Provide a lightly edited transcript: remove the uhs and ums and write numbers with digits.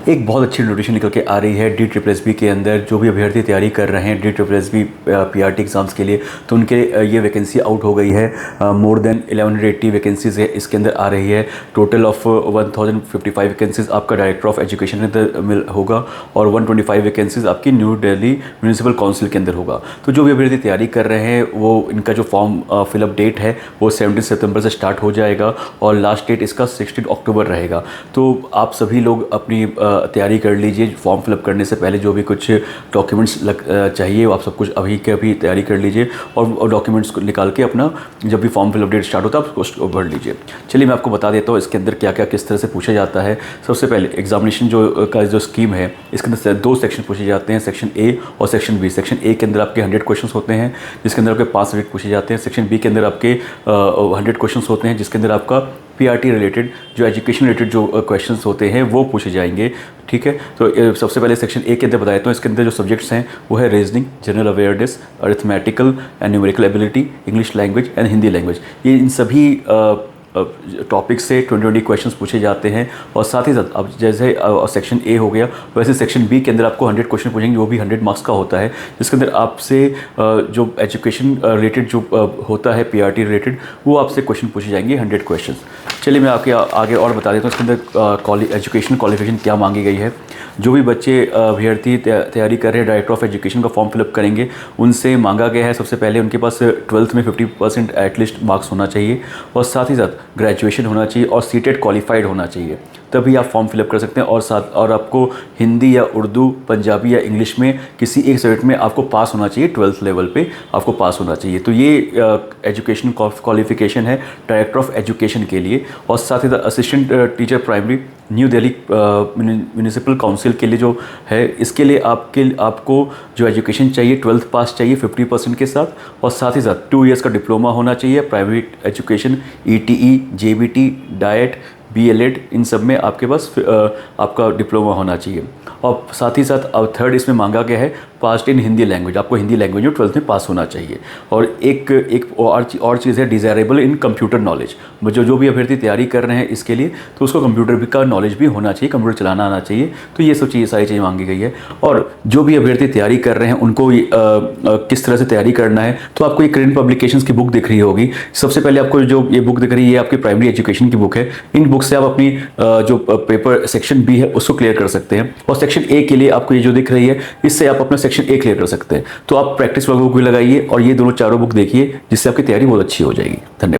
एक बहुत अच्छी नोटिफिकेशन निकल के आ रही है DSSB के अंदर। जो भी अभ्यर्थी तैयारी कर रहे हैं DSSB PRT एग्ज़ाम्स के लिए, तो उनके ये वैकेंसी आउट हो गई है। मोर देन 1180 वैकेंसीज़ है इसके अंदर आ रही है। टोटल ऑफ 1055 वैकेंसीज़ आपका डायरेक्टर ऑफ एजुकेशन के अंदर होगा और 125 वैकेंसीज़ आपकी न्यू दिल्ली म्यूनिसिपल काउंसिल के अंदर होगा। तो जो भी अभ्यर्थी तैयारी कर रहे हैं वो इनका जो फॉर्म फिलअप डेट है वो 17 सितंबर से स्टार्ट हो जाएगा और लास्ट डेट इसका 16 अक्टूबर रहेगा। तो आप सभी लोग अपनी तैयारी कर लीजिए। फॉर्म फिलअप करने से पहले जो भी कुछ डॉक्यूमेंट्स चाहिए वो आप सब कुछ अभी के अभी तैयारी कर लीजिए और डॉक्यूमेंट्स को निकाल के अपना जब भी फॉर्म फिलअप डेट स्टार्ट होता है आप उसको भर लीजिए। चलिए मैं आपको बता देता हूँ इसके अंदर क्या क्या किस तरह से पूछा जाता है। सबसे पहले एग्जामिनेशन जो स्कीम है इसके अंदर 2 सेक्शन पूछे जाते हैं, सेक्शन ए और सेक्शन बी। सेक्शन ए के अंदर आपके 100 क्वेश्चन होते हैं जिसके अंदर आपके 5 सब्जेक्ट पूछे जाते हैं। सेक्शन बी के अंदर आपके 100 क्वेश्चन होते हैं जिसके अंदर आपका PRT रिलेटेड जो एजुकेशन रिलेटेड जो क्वेश्चंस होते हैं वो पूछे जाएंगे। ठीक है, तो सबसे पहले सेक्शन ए के अंदर बता देता हूँ। इसके अंदर जो सब्जेक्ट्स हैं वो है reasoning, general awareness, arithmetical and numerical ability, English language and Hindi language. ये इन सभी टॉपिक से 20 क्वेश्चंस पूछे जाते हैं। और साथ ही साथ अब जैसे सेक्शन ए हो गया वैसे सेक्शन बी के अंदर आपको 100 क्वेश्चन पूछेंगे, वो भी 100 मार्क्स का होता है। जिसके अंदर आपसे जो एजुकेशन रिलेटेड जो होता है PRT रिलेटेड वो आपसे क्वेश्चन पूछे जाएंगे 100 क्वेश्चन। चलिए मैं आपके आगे और बता देता हूँ इसके अंदर एजुकेशन क्वालिफिकेशन क्या मांगी गई है। जो भी बच्चे अभ्यर्थी तैयारी कर रहे हैं डायरेक्टर ऑफ एजुकेशन का फॉर्म फिलअप करेंगे उनसे मांगा गया है सबसे पहले उनके पास 12th में 50% एटलीस्ट मार्क्स होना चाहिए और साथ ही साथ ग्रेजुएशन होना चाहिए और सीटेट क्वालिफाइड होना चाहिए, तभी आप फॉर्म फिलअप कर सकते हैं। और आपको हिंदी या उर्दू, पंजाबी या इंग्लिश में किसी एक सब्जेक्ट में आपको पास होना चाहिए, 12th लेवल पे आपको पास होना चाहिए। तो ये एजुकेशन क्वालिफिकेशन है डायरेक्टर ऑफ एजुकेशन के लिए। और साथ ही साथ assistant teacher primary new Delhi municipal council के लिए जो है इसके लिए आपको जो एजुकेशन चाहिए 12th पास चाहिए 50% के साथ और साथ ही साथ 2 इयर्स का डिप्लोमा होना चाहिए। Private education ETE, JBT, diet, BLED इन सब में आपके पास आपका डिप्लोमा होना चाहिए। और साथ ही साथ अब थर्ड इसमें मांगा गया है पास इन हिंदी लैंग्वेज, आपको हिंदी लैंग्वेज में 12th में पास होना चाहिए। और एक और चीज़ है डिज़ायरेबल इन कंप्यूटर नॉलेज। जो भी अभ्यर्थी तैयारी कर रहे हैं इसके लिए तो उसको कंप्यूटर भी का नॉलेज भी होना चाहिए, कंप्यूटर चलाना आना चाहिए। तो ये सब सारी चीज़ें मांगी गई है। और जो भी अभ्यर्थी तैयारी कर रहे हैं उनको किस तरह से तैयारी करना है, तो आपको ये करेंट पब्लिकेशंस की बुक दिख रही होगी। सबसे पहले आपको जो ये बुक दिख रही है ये आपकी प्राइमरी एजुकेशन की बुक है। इन बुक से आप अपनी जो पेपर सेक्शन बी है उसको क्लियर कर सकते हैं। और सेक्शन ए के लिए आपको ये जो दिख रही है इससे आप अपना सेक्शन ए क्लियर कर सकते हैं। तो आप प्रैक्टिस वर्क बुक भी लगाइए और ये दोनों चारों बुक देखिए जिससे आपकी तैयारी बहुत अच्छी हो जाएगी। धन्यवाद।